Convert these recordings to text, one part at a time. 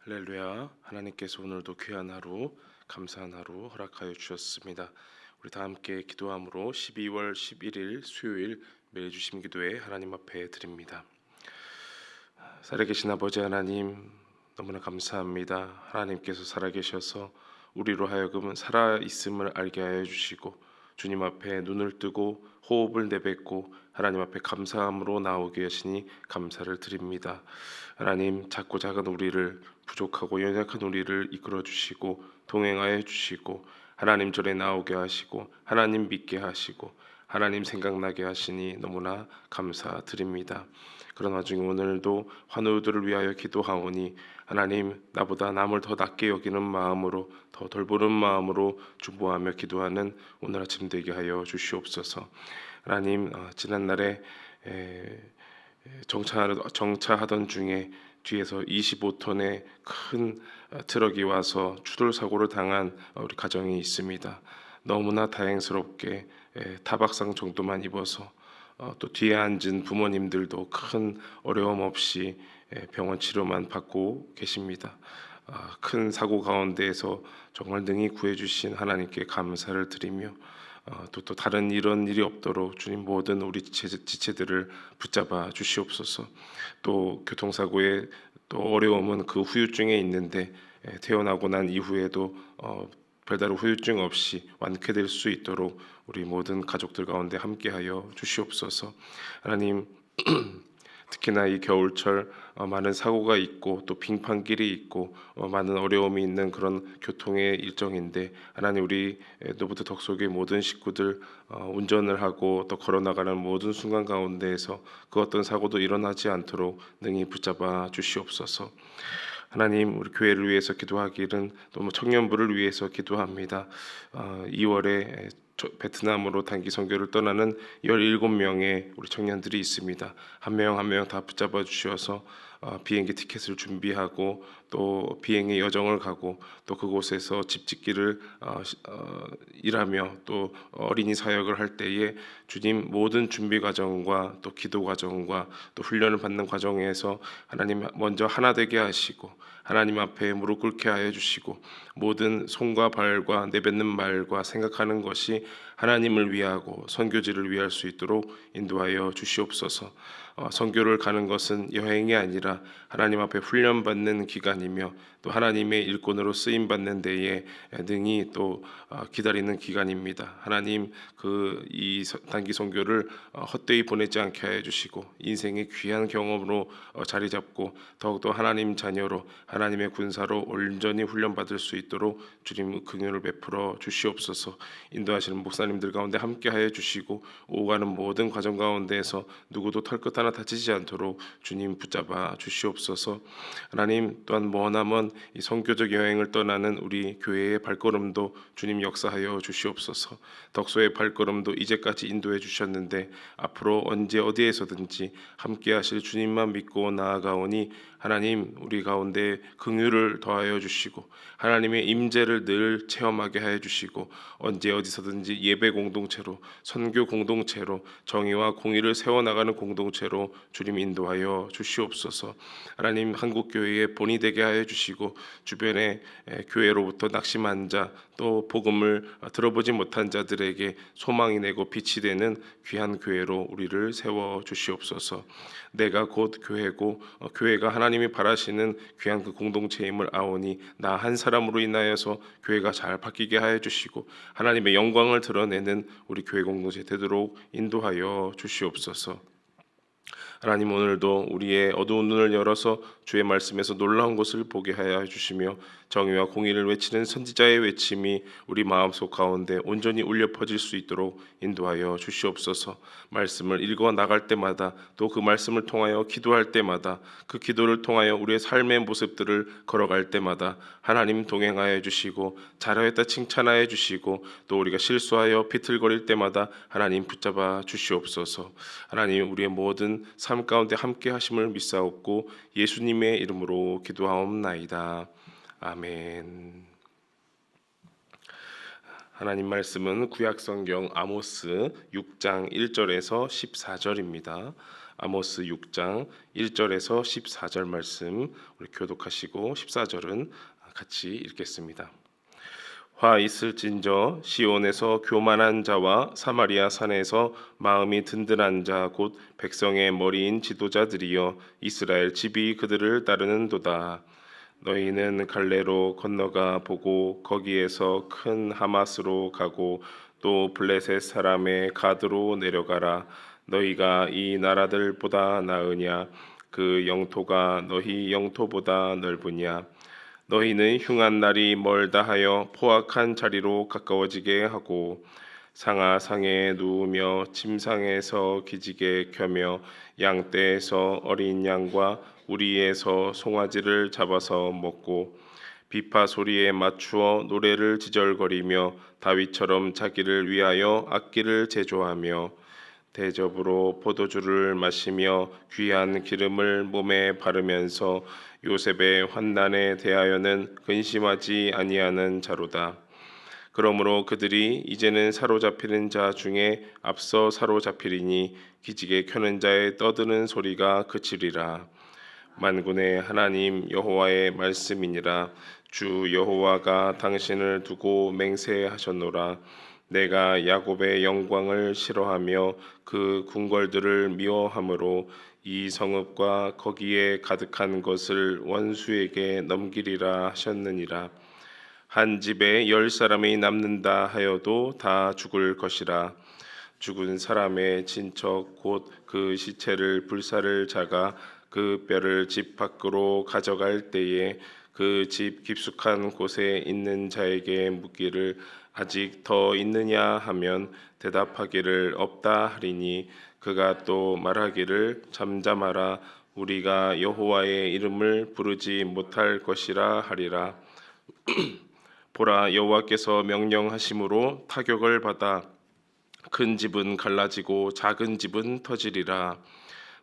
할렐루야. 하나님께서 오늘도 귀한 하루, 감사한 하루 허락하여 주셨습니다. 우리 다 함께 기도함으로 12월 11일 수요일 매일 주심 기도회 하나님 앞에 드립니다. 살아계신 아버지 하나님, 너무나 감사합니다. 하나님께서 살아계셔서 우리로 하여금 살아있음을 알게 하여 주시고, 주님 앞에 눈을 뜨고 호흡을 내뱉고 하나님 앞에 감사함으로 나오게 하시니 감사를 드립니다. 하나님, 작고 작은 우리를, 부족하고 연약한 우리를 이끌어 주시고 동행하여 주시고 하나님 전에 나오게 하시고 하나님 믿게 하시고 하나님 생각나게 하시니 너무나 감사드립니다. 그런 와중에 오늘도 환우들을 위하여 기도하오니 하나님, 나보다 남을 더 낮게 여기는 마음으로, 더 돌보는 마음으로 중보하며 기도하는 오늘 아침 되게 하여 주시옵소서. 하나님, 지난날에 정차하던 중에 뒤에서 25톤의 큰 트럭이 와서 추돌 사고를 당한 우리 가정이 있습니다. 너무나 다행스럽게 타박상 정도만 입어서 또 뒤에 앉은 부모님들도 큰 어려움 없이 병원 치료만 받고 계십니다. 큰 사고 가운데에서 정말 능히 구해주신 하나님께 감사를 드리며 또 다른 이런 일이 없도록 주님 모든 우리 지체들을 붙잡아 주시옵소서. 또 교통사고의 또 어려움은 그 후유증에 있는데 태어나고 난 이후에도 별다른 후유증 없이 완쾌될 수 있도록 우리 모든 가족들 가운데 함께하여 주시옵소서. 하나님, 특히나 이 겨울철 많은 사고가 있고 또 빙판길이 있고 많은 어려움이 있는 그런 교통의 일정인데, 하나님, 우리 노부터 덕속의 모든 식구들 운전을 하고 또 걸어나가는 모든 순간 가운데에서 그 어떤 사고도 일어나지 않도록 능히 붙잡아 주시옵소서. 하나님, 우리 교회를 위해서 기도하기는 또 청년부를 위해서 기도합니다. 2월에 베트남으로 단기 선교를 떠나는 17명의 우리 청년들이 있습니다. 한 명 한 명 다 붙잡아 주셔서 비행기 티켓을 준비하고 또 비행의 여정을 가고 또 그곳에서 집 짓기를 일하며 또 어린이 사역을 할 때에 주님 모든 준비 과정과 또 기도 과정과 또 훈련을 받는 과정에서 하나님 먼저 하나 되게 하시고 하나님 앞에 무릎 꿇게 하여 주시고 모든 손과 발과 내뱉는 말과 생각하는 것이 하나님을 위하고 선교지를 위할 수 있도록 인도하여 주시옵소서. 선교를 가는 것은 여행이 아니라 하나님 앞에 훈련받는 기간이며 또 하나님의 일꾼으로 쓰임 받는 데에 능히 또 기다리는 기간입니다. 하나님, 이 단기 선교를 헛되이 보내지 않게 하여 주시고 인생의 귀한 경험으로 자리 잡고 더욱더 하나님 자녀로 하나님의 군사로 온전히 훈련받을 수 있도록 주님 긍휼을 베풀어 주시옵소서. 인도하시는 목사님들 가운데 함께하여 주시고 오가는 모든 과정 가운데에서 누구도 털끝 하나 다치지 않도록 주님 붙잡아 주시옵소서. 하나님, 또한 머나먼 이 선교적 여행을 떠나는 우리 교회의 발걸음도 주님 역사하여 주시옵소서. 덕소의 발걸음도 이제까지 인도해 주셨는데 앞으로 언제 어디에서든지 함께하실 주님만 믿고 나아가오니 하나님, 우리 가운데 긍휼을 더하여 주시고 하나님의 임재를 늘 체험하게 하여 주시고 언제 어디서든지 예배 공동체로, 선교 공동체로, 정의와 공의를 세워나가는 공동체로 주님 인도하여 주시옵소서. 하나님, 한국교회의 본이 되게 하여 주시고 주변의 교회로부터 낙심한 자, 또 복음을 들어보지 못한 자들에게 소망이 되고 빛이 되는 귀한 교회로 우리를 세워 주시옵소서. 내가 곧 교회고 교회가 하나님이 바라시는 귀한 그 공동체임을 아오니 나 한 사람으로 인하여서 교회가 잘 바뀌게 하여 주시고 하나님의 영광을 드러내는 우리 교회 공동체 되도록 인도하여 주시옵소서. 하나님, 오늘도 우리의 어두운 눈을 열어서 주의 말씀에서 놀라운 것을 보게 하여 주시며 정의와 공의를 외치는 선지자의 외침이 우리 마음속 가운데 온전히 울려 퍼질 수 있도록 인도하여 주시옵소서. 말씀을 읽어 나갈 때마다 또 그 말씀을 통하여 기도할 때마다 그 기도를 통하여 우리의 삶의 모습들을 걸어갈 때마다 하나님 동행하여 주시고 잘하였다 칭찬하여 주시고 또 우리가 실수하여 비틀거릴 때마다 하나님 붙잡아 주시옵소서. 하나님, 우리의 모든 삶 가운데 함께 하심을 믿사옵고 예수님의 이름으로 기도하옵나이다. 아멘. 하나님 말씀은 구약성경 아모스 6장 1절에서 14절입니다. 아모스 6장 1절에서 14절 말씀 우리 교독하시고 14절은 같이 읽겠습니다. 화 있을진저 시온에서 교만한 자와 사마리아 산에서 마음이 든든한 자 곧 백성의 머리인 지도자들이여 이스라엘 집이 그들을 따르는도다. 너희는 갈레로 건너가 보고 거기에서 큰 하마스로 가고 또 블레셋 사람의 가드로 내려가라. 너희가 이 나라들보다 나으냐? 그 영토가 너희 영토보다 넓으냐? 너희는 흉한 날이 멀다 하여 포악한 자리로 가까워지게 하고 상아상에 누우며 침상에서 기지개 켜며 양떼에서 어린 양과 우리에서 송아지를 잡아서 먹고 비파 소리에 맞추어 노래를 지절거리며 다윗처럼 자기를 위하여 악기를 제조하며 대접으로 포도주를 마시며 귀한 기름을 몸에 바르면서 요셉의 환난에 대하여는 근심하지 아니하는 자로다. 그러므로 그들이 이제는 사로잡히는 자 중에 앞서 사로잡히리니 기지개 켜는 자의 떠드는 소리가 그치리라. 만군의 하나님 여호와의 말씀이니라. 주 여호와가 당신을 두고 맹세하셨노라. 내가 야곱의 영광을 싫어하며 그 궁궐들을 미워함으로 이 성읍과 거기에 가득한 것을 원수에게 넘기리라 하셨느니라. 한 집에 10사람이 남는다 하여도 다 죽을 것이라. 죽은 사람의 친척 곧 그 시체를 불사를 자가 그 뼈를 집 밖으로 가져갈 때에 그 집 깊숙한 곳에 있는 자에게 묻기를 아직 더 있느냐 하면 대답하기를 없다 하리니 그가 또 말하기를 잠잠하라. 우리가 여호와의 이름을 부르지 못할 것이라 하리라. 보라, 여호와께서 명령하심으로 타격을 받아 큰 집은 갈라지고 작은 집은 터지리라.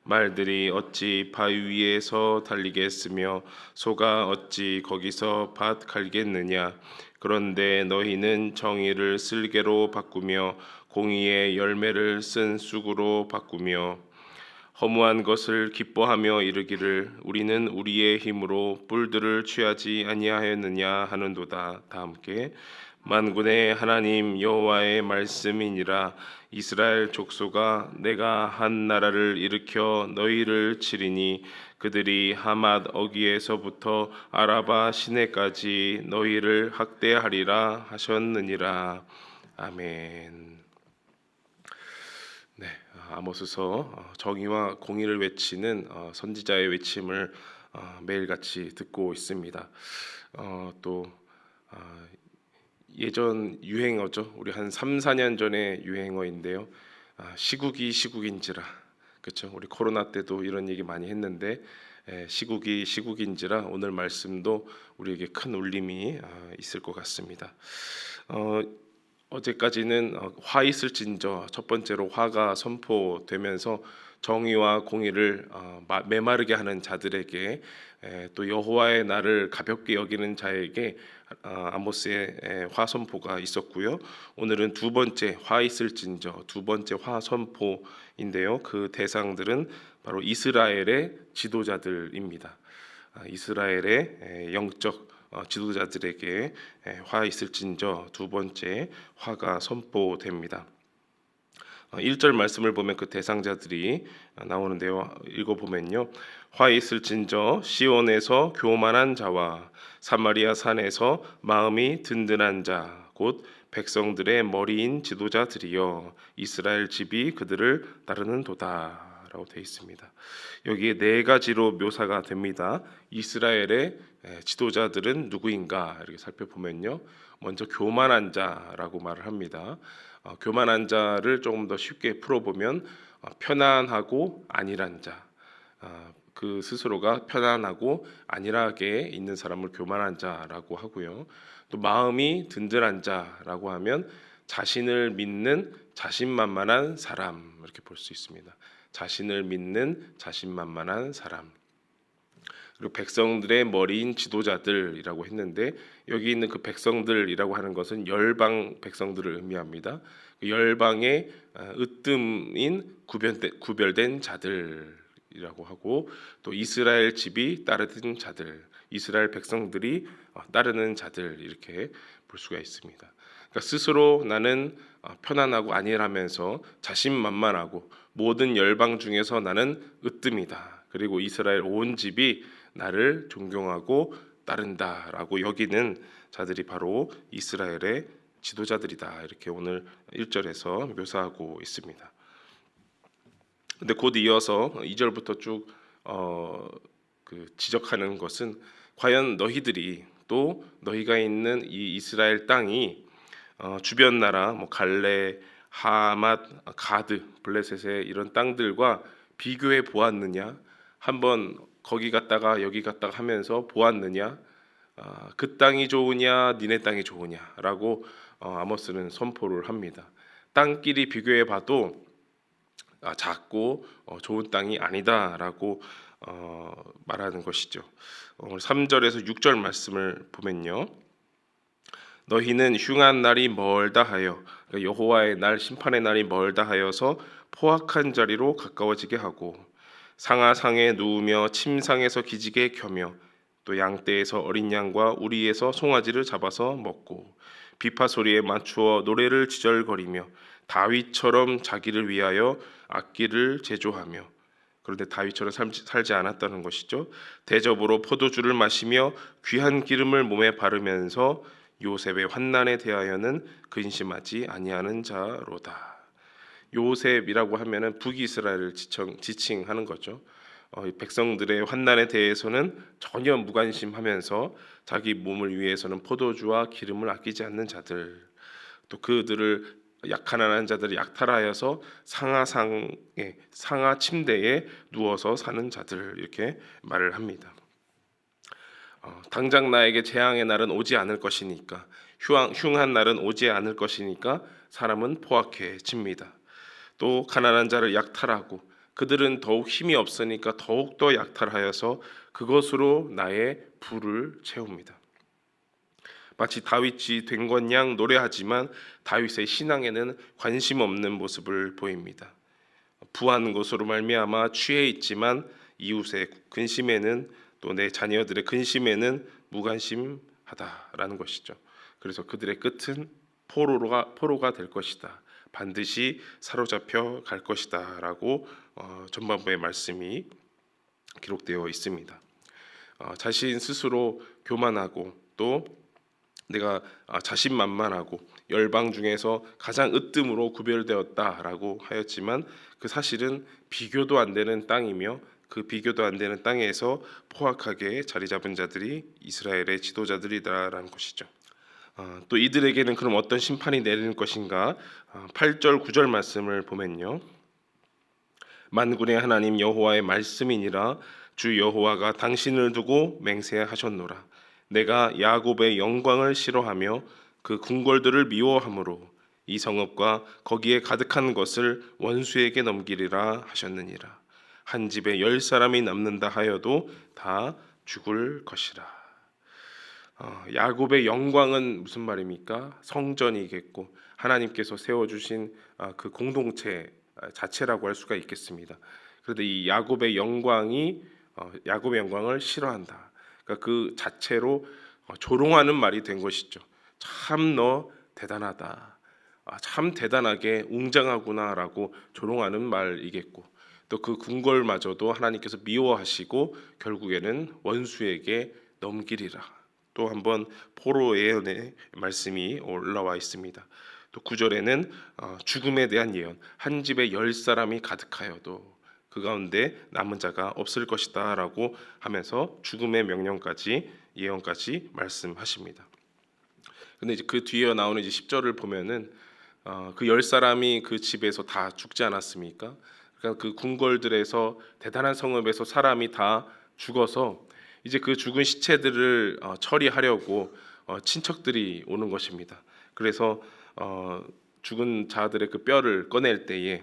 말들이 어찌 바위 위에서 달리겠으며 소가 어찌 거기서 밭 갈겠느냐. 그런데 너희는 정의를 쓸개로 바꾸며 공의의 열매를 쓴 쑥으로 바꾸며 허무한 것을 기뻐하며 이르기를 우리는 우리의 힘으로 뿔들을 취하지 아니하였느냐 하는도다. 다 함께 만군의 하나님 여호와의 말씀이니라. 이스라엘 족속아, 내가 한 나라를 일으켜 너희를 치리니 그들이 하맛 어기에서부터 아라바 시내까지 너희를 학대하리라 하셨느니라. 아멘. 네, 아모스서 정의와 공의를 외치는 선지자의 외침을 매일같이 듣고 있습니다. 또 예전 유행어죠. 우리 한 3, 4년 전에 유행어인데요. 시국이 시국인지라. 그렇죠. 우리 코로나 때도 이런 얘기 많이 했는데 시국이 시국인지라 오늘 말씀도 우리에게 큰 울림이 있을 것 같습니다. 어제까지는 화 있을진저 첫 번째로 화가 선포되면서 정의와 공의를 메마르게 하는 자들에게 또 여호와의 날을 가볍게 여기는 자에게 아모스의 화 선포가 있었고요. 오늘은 두 번째 화 있을진저 두 번째 화 선포인데요. 그 대상들은 바로 이스라엘의 지도자들입니다. 이스라엘의 영적 지도자들에게 화 있을진저 두 번째 화가 선포됩니다. 1절 말씀을 보면 그 대상자들이 나오는데요. 읽어보면요. 화 있을진저 시온에서 교만한 자와 사마리아 산에서 마음이 든든한 자 곧 백성들의 머리인 지도자들이여 이스라엘 집이 그들을 따르는도다 라고 되어 있습니다. 여기에 네 가지로 묘사가 됩니다. 이스라엘의 지도자들은 누구인가 이렇게 살펴보면요. 먼저 교만한 자라고 말을 합니다. 교만한 자를 조금 더 쉽게 풀어보면 편안하고 안일한 자, 그 스스로가 편안하고 안일하게 있는 사람을 교만한 자라고 하고요. 또 마음이 든든한 자라고 하면 자신을 믿는 자신만만한 사람 이렇게 볼 수 있습니다. 자신을 믿는 자신만만한 사람. 그리고 백성들의 머리인 지도자들이라고 했는데 여기 있는 그 백성들이라고 하는 것은 열방 백성들을 의미합니다. 그 열방의 으뜸인 구별된 자들이라고 하고 또 이스라엘 집이 따르는 자들, 이스라엘 백성들이 따르는 자들 이렇게 볼 수가 있습니다. 그러니까 스스로 나는 편안하고 안일하면서 자신만만하고 모든 열방 중에서 나는 으뜸이다. 그리고 이스라엘 온 집이 나를 존경하고 따른다라고 여기는 자들이 바로 이스라엘의 지도자들이다. 이렇게 오늘 1절에서 묘사하고 있습니다. 근데 곧 이어서 2절부터 쭉 지적하는 것은 과연 너희들이 또 너희가 있는 이 이스라엘 땅이 주변 나라 뭐 갈레, 하맛, 가드, 블레셋의 이런 땅들과 비교해 보았느냐? 한번 거기 갔다가 여기 갔다가 하면서 보았느냐? 그 땅이 좋으냐, 니네 땅이 좋으냐라고 아모스는 선포를 합니다. 땅끼리 비교해 봐도 작고 좋은 땅이 아니다라고 말하는 것이죠. 3절에서 6절 말씀을 보면요. 너희는 흉한 날이 멀다 하여 여호와의 날 심판의 날이 멀다 하여서 포악한 자리로 가까워지게 하고 상아상에 누우며 침상에서 기지개 켜며 또 양떼에서 어린 양과 우리에서 송아지를 잡아서 먹고 비파 소리에 맞추어 노래를 지절거리며 다윗처럼 자기를 위하여 악기를 제조하며 그런데 다윗처럼 살지 않았다는 것이죠. 대접으로 포도주를 마시며 귀한 기름을 몸에 바르면서 요셉의 환난에 대하여는 근심하지 아니하는 자로다. 요셉이라고 하면은 북이스라엘을 지칭하는 거죠. 백성들의 환난에 대해서는 전혀 무관심하면서 자기 몸을 위해서는 포도주와 기름을 아끼지 않는 자들, 또 그들을 약한 자들을 약탈하여서 상하 침대에 누워서 사는 자들 이렇게 말을 합니다. 당장 나에게 재앙의 날은 오지 않을 것이니까 흉한 날은 오지 않을 것이니까 사람은 포악해집니다. 또 가난한 자를 약탈하고 그들은 더욱 힘이 없으니까 더욱더 약탈하여서 그것으로 나의 부를 채웁니다. 마치 다윗이 된 것 양 노래하지만 다윗의 신앙에는 관심 없는 모습을 보입니다. 부한 것으로 말미암아 취해 있지만 이웃의 근심에는 또 내 자녀들의 근심에는 무관심하다라는 것이죠. 그래서 그들의 끝은 포로가 될 것이다. 반드시 사로잡혀 갈 것이다라고 전반부의 말씀이 기록되어 있습니다. 자신 스스로 교만하고 또 내가 자신만만하고 열방 중에서 가장 으뜸으로 구별되었다라고 하였지만 그 사실은 비교도 안 되는 땅이며 그 비교도 안 되는 땅에서 포악하게 자리 잡은 자들이 이스라엘의 지도자들이다라는 것이죠. 또 이들에게는 그럼 어떤 심판이 내리는 것인가? 8절 9절 말씀을 보면요. 만군의 하나님 여호와의 말씀이니라 주 여호와가 당신을 두고 맹세하셨노라. 내가 야곱의 영광을 싫어하며 그 궁궐들을 미워하므로 이 성읍과 거기에 가득한 것을 원수에게 넘기리라 하셨느니라. 한 집에 10사람이 남는다 하여도 다 죽을 것이라. 야곱의 영광은 무슨 말입니까? 성전이겠고 하나님께서 세워주신 그 공동체 자체라고 할 수가 있겠습니다. 그런데 이 야곱의 영광을 싫어한다. 그러니까 그 자체로 조롱하는 말이 된 것이죠. 참 너 대단하다. 참 대단하게 웅장하구나라고 조롱하는 말이겠고 또 그 궁궐마저도 하나님께서 미워하시고 결국에는 원수에게 넘기리라. 또 한번 포로 예언의 말씀이 올라와 있습니다. 또 9절에는 죽음에 대한 예언, 한 집에 10사람이 가득하여도 그 가운데 남은 자가 없을 것이다라고 하면서 죽음의 명령까지 예언까지 말씀하십니다. 근데 이제 그 뒤에 나오는 이제 10절을 보면은 그 10사람이 그 집에서 다 죽지 않았습니까? 그러니까 그 궁궐들에서 대단한 성읍에서 사람이 다 죽어서 이제 그 죽은 시체들을 처리하려고 친척들이 오는 것입니다. 그래서 죽은 자들의 그 뼈를 꺼낼 때에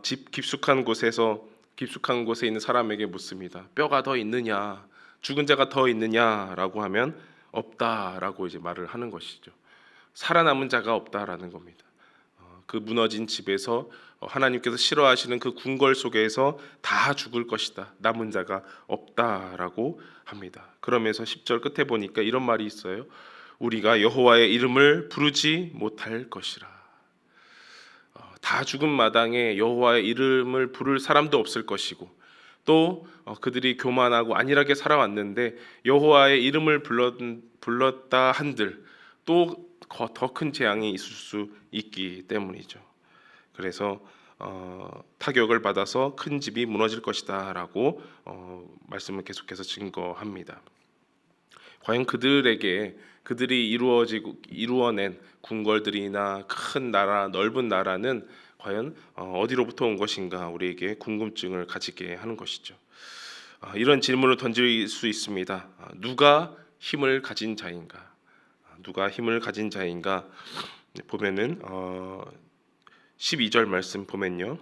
집 깊숙한 곳에 있는 사람에게 묻습니다. 뼈가 더 있느냐? 죽은 자가 더 있느냐라고 하면 없다라고 이제 말을 하는 것이죠. 살아남은 자가 없다라는 겁니다. 그 무너진 집에서 하나님께서 싫어하시는 그 궁궐 속에서 다 죽을 것이다. 남은 자가 없다라고 합니다. 그러면서 10절 끝에 보니까 이런 말이 있어요. 우리가 여호와의 이름을 부르지 못할 것이라. 다 죽은 마당에 여호와의 이름을 부를 사람도 없을 것이고, 또 그들이 교만하고 안일하게 살아왔는데 여호와의 이름을 불렀다 한들 또 더 큰 재앙이 있을 수 있기 때문이죠. 그래서 타격을 받아서 큰 집이 무너질 것이다라고 말씀을 계속해서 증거합니다. 과연 그들이 이루어낸 궁궐들이나 큰 나라, 넓은 나라는 과연 어디로부터 온 것인가 우리에게 궁금증을 가지게 하는 것이죠. 이런 질문을 던질 수 있습니다. 누가 힘을 가진 자인가? 누가 힘을 가진 자인가? 보면은 12절 말씀 보면요.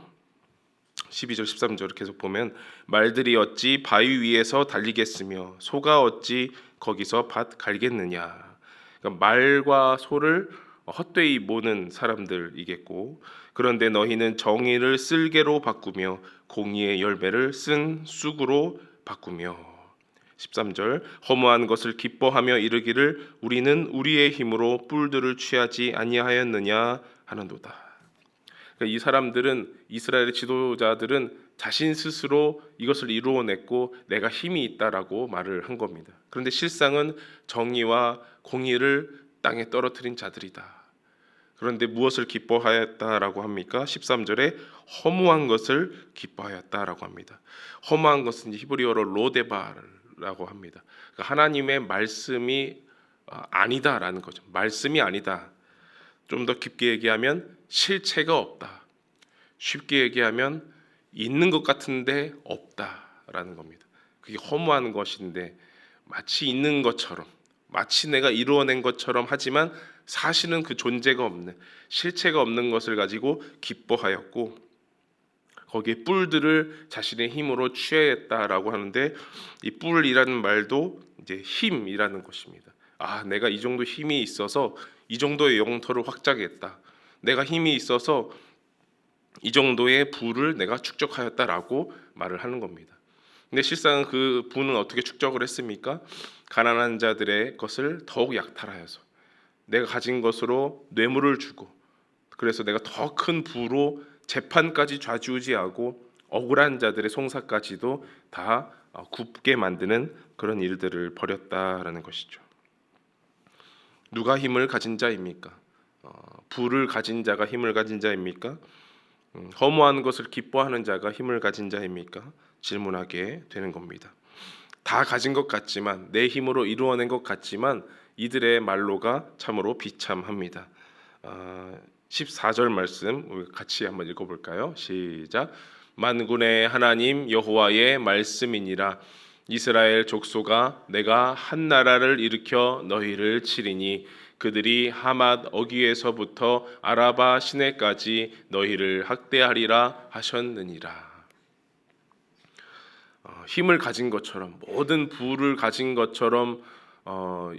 12절 13절 계속 보면 말들이 어찌 바위 위에서 달리겠으며 소가 어찌 거기서 밭 갈겠느냐. 그러니까 말과 소를 헛되이 모는 사람들이겠고, 그런데 너희는 정의를 쓸개로 바꾸며 공의의 열매를 쓴 쑥으로 바꾸며. 13절 허무한 것을 기뻐하며 이르기를 우리는 우리의 힘으로 뿔들을 취하지 아니하였느냐 하는도다. 그러니까 이 사람들은, 이스라엘의 지도자들은 자신 스스로 이것을 이루어냈고 내가 힘이 있다라고 말을 한 겁니다. 그런데 실상은 정의와 공의를 땅에 떨어뜨린 자들이다. 그런데 무엇을 기뻐하였다라고 합니까? 13절에 허무한 것을 기뻐하였다라고 합니다. 허무한 것은 히브리어로 로데바라고 합니다. 그러니까 하나님의 말씀이 아니다라는 거죠. 말씀이 아니다. 좀 더 깊게 얘기하면 실체가 없다. 쉽게 얘기하면 있는 것 같은데 없다라는 겁니다. 그게 허무한 것인데 마치 있는 것처럼, 마치 내가 이루어낸 것처럼 하지만 사실은 그 존재가 없는, 실체가 없는 것을 가지고 기뻐하였고, 거기에 뿔들을 자신의 힘으로 취하였다라고 하는데, 이 뿔이라는 말도 이제 힘이라는 것입니다. 내가 이 정도 힘이 있어서 이 정도의 영토를 확장했다. 내가 힘이 있어서 이 정도의 부를 내가 축적하였다라고 말을 하는 겁니다. 근데 실상은 그 부는 어떻게 축적을 했습니까? 가난한 자들의 것을 더욱 약탈하여서 내가 가진 것으로 뇌물을 주고, 그래서 내가 더 큰 부로 재판까지 좌지우지하고 억울한 자들의 송사까지도 다 굽게 만드는 그런 일들을 벌였다라는 것이죠. 누가 힘을 가진 자입니까? 부를 가진 자가 힘을 가진 자입니까? 허무한 것을 기뻐하는 자가 힘을 가진 자입니까? 질문하게 되는 겁니다. 다 가진 것 같지만, 내 힘으로 이루어낸 것 같지만 이들의 말로가 참으로 비참합니다. 14절 말씀 같이 한번 읽어볼까요? 시작. 만군의 하나님 여호와의 말씀이니라. 이스라엘 족속아, 내가 한 나라를 일으켜 너희를 치리니 그들이 하맛 어귀에서부터 아라바 시내까지 너희를 학대하리라 하셨느니라. 힘을 가진 것처럼, 모든 부를 가진 것처럼,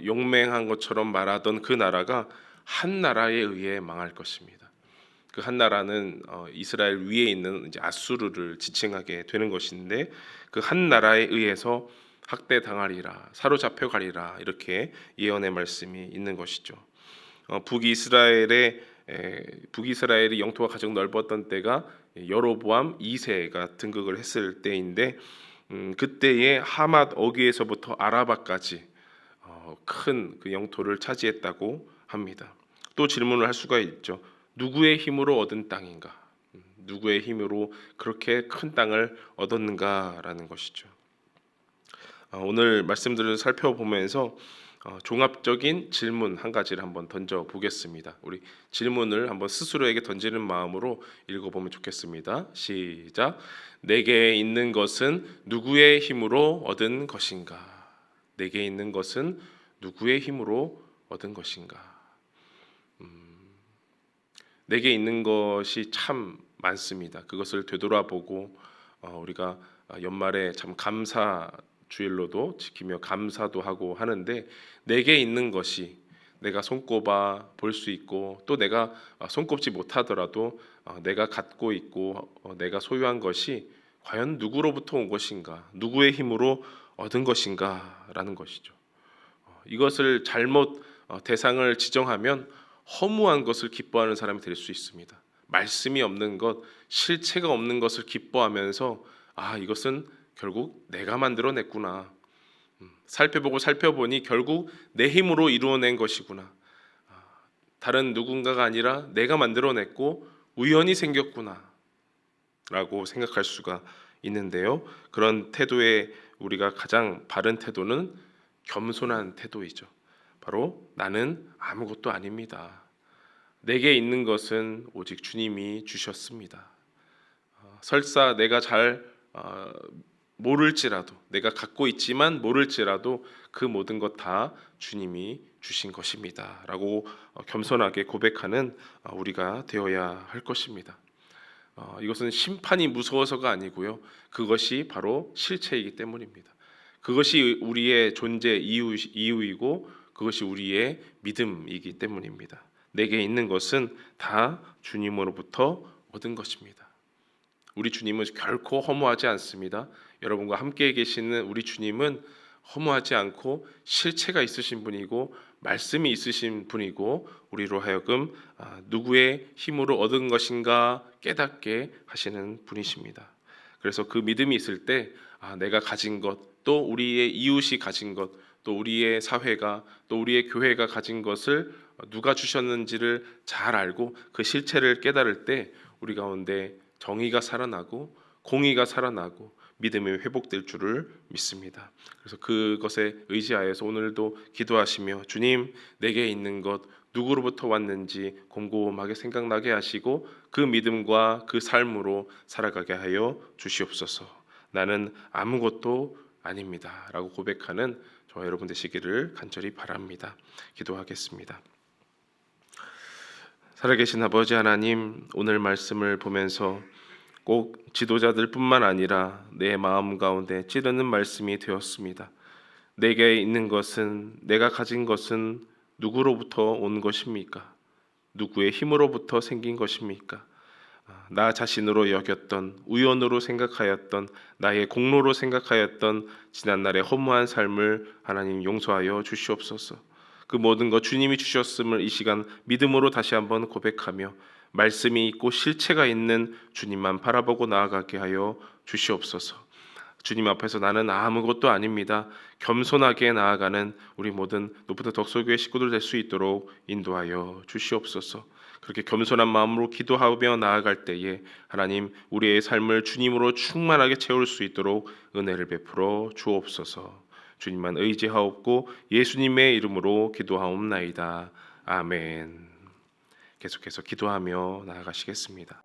용맹한 것처럼 말하던 그 나라가 한 나라에 의해 망할 것입니다. 그 한 나라는 이스라엘 위에 있는 이제 아수르를 지칭하게 되는 것인데, 그 한 나라에 의해서 학대당하리라, 사로잡혀가리라, 이렇게 예언의 말씀이 있는 것이죠. 북이스라엘이 영토가 가장 넓었던 때가 여로보암 2세가 등극을 했을 때인데, 그때의 하맛 어귀에서부터 아라바까지 큰 그 영토를 차지했다고 합니다. 또 질문을 할 수가 있죠. 누구의 힘으로 얻은 땅인가? 누구의 힘으로 그렇게 큰 땅을 얻었는가라는 것이죠. 오늘 말씀들을 살펴보면서 종합적인 질문 한 가지를 한번 던져 보겠습니다. 우리 질문을 한번 스스로에게 던지는 마음으로 읽어보면 좋겠습니다. 시작. 내게 있는 것은 누구의 힘으로 얻은 것인가? 내게 있는 것은 누구의 힘으로 얻은 것인가? 내게 있는 것이 참 많습니다. 그것을 되돌아보고 우리가 연말에 참 감사 주일로도 지키며 감사도 하고 하는데 내게 있는 것이 내가 손꼽아 볼 수 있고 또 내가 손꼽지 못하더라도 내가 갖고 있고 내가 소유한 것이 과연 누구로부터 온 것인가, 누구의 힘으로 얻은 것인가라는 것이죠. 이것을 잘못 대상을 지정하면 허무한 것을 기뻐하는 사람이 될 수 있습니다. 말씀이 없는 것, 실체가 없는 것을 기뻐하면서 이것은 결국 내가 만들어냈구나. 살펴보니 결국 내 힘으로 이루어낸 것이구나. 다른 누군가가 아니라 내가 만들어냈고 우연히 생겼구나 라고 생각할 수가 있는데요. 그런 태도에 우리가 가장 바른 태도는 겸손한 태도이죠. 바로 나는 아무것도 아닙니다. 내게 있는 것은 오직 주님이 주셨습니다. 설사 내가 잘 모를지라도, 내가 갖고 있지만 모를지라도 그 모든 것 다 주님이 주신 것입니다 라고 겸손하게 고백하는 우리가 되어야 할 것입니다. 이것은 심판이 무서워서가 아니고요, 그것이 바로 실체이기 때문입니다. 그것이 우리의 존재 이유이고 그것이 우리의 믿음이기 때문입니다. 내게 있는 것은 다 주님으로부터 얻은 것입니다. 우리 주님은 결코 허무하지 않습니다. 여러분과 함께 계시는 우리 주님은 허무하지 않고 실체가 있으신 분이고 말씀이 있으신 분이고 우리로 하여금 누구의 힘으로 얻은 것인가 깨닫게 하시는 분이십니다. 그래서 그 믿음이 있을 때 내가 가진 것, 또 우리의 이웃이 가진 것, 또 우리의 사회가, 또 우리의 교회가 가진 것을 누가 주셨는지를 잘 알고 그 실체를 깨달을 때 우리 가운데 정의가 살아나고 공의가 살아나고 믿음이 회복될 줄을 믿습니다. 그래서 그것에 의지하여서 오늘도 기도하시며 주님, 내게 있는 것 누구로부터 왔는지 곰곰하게 생각나게 하시고 그 믿음과 그 삶으로 살아가게 하여 주시옵소서. 나는 아무것도 아닙니다 라고 고백하는 저와 여러분 되시기를 간절히 바랍니다. 기도하겠습니다. 살아계신 아버지 하나님, 오늘 말씀을 보면서 꼭 지도자들뿐만 아니라 내 마음 가운데 찌르는 말씀이 되었습니다. 내게 있는 것은, 내가 가진 것은 누구로부터 온 것입니까? 누구의 힘으로부터 생긴 것입니까? 나 자신으로 여겼던, 우연으로 생각하였던, 나의 공로로 생각하였던 지난날의 허무한 삶을 하나님 용서하여 주시옵소서. 그 모든 것 주님이 주셨음을 이 시간 믿음으로 다시 한번 고백하며 말씀이 있고 실체가 있는 주님만 바라보고 나아가게 하여 주시옵소서. 주님 앞에서 나는 아무것도 아닙니다. 겸손하게 나아가는 우리 모든 노프트 덕소교회 식구들 될 수 있도록 인도하여 주시옵소서. 그렇게 겸손한 마음으로 기도하며 나아갈 때에 하나님 우리의 삶을 주님으로 충만하게 채울 수 있도록 은혜를 베풀어 주옵소서. 주님만 의지하옵고 예수님의 이름으로 기도하옵나이다. 아멘. 계속해서 기도하며 나아가시겠습니다.